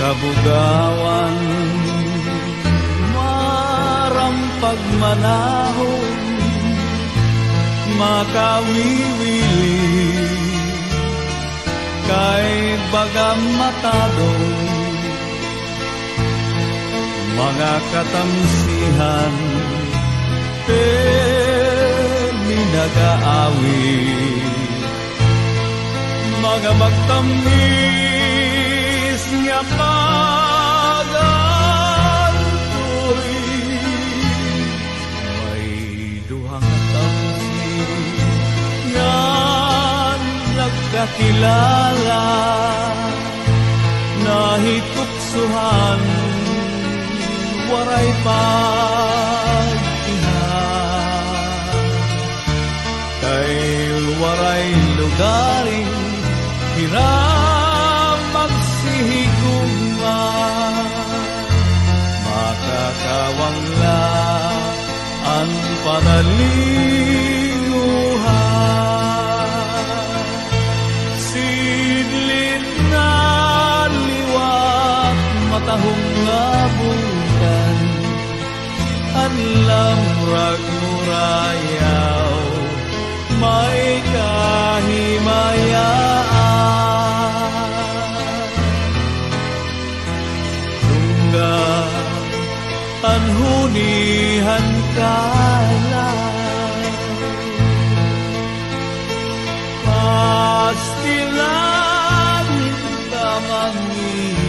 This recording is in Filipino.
kabugawan, marampag manahon, makawiwili, kay bagam matadong, mga katamsihan, nag-aawit, mga magtamis nga pagantoy, may duhang tamsi nga nagkakilala, nahituksuhan, waray kay waray lugaring hiram magsihigugma, makakawangla ang panalinguhan. Sidlin na liwat matahong nga bukan, anlam ragmurayaw, may kahimayaan. Tungga anhunihan kalan, pastilan tamangin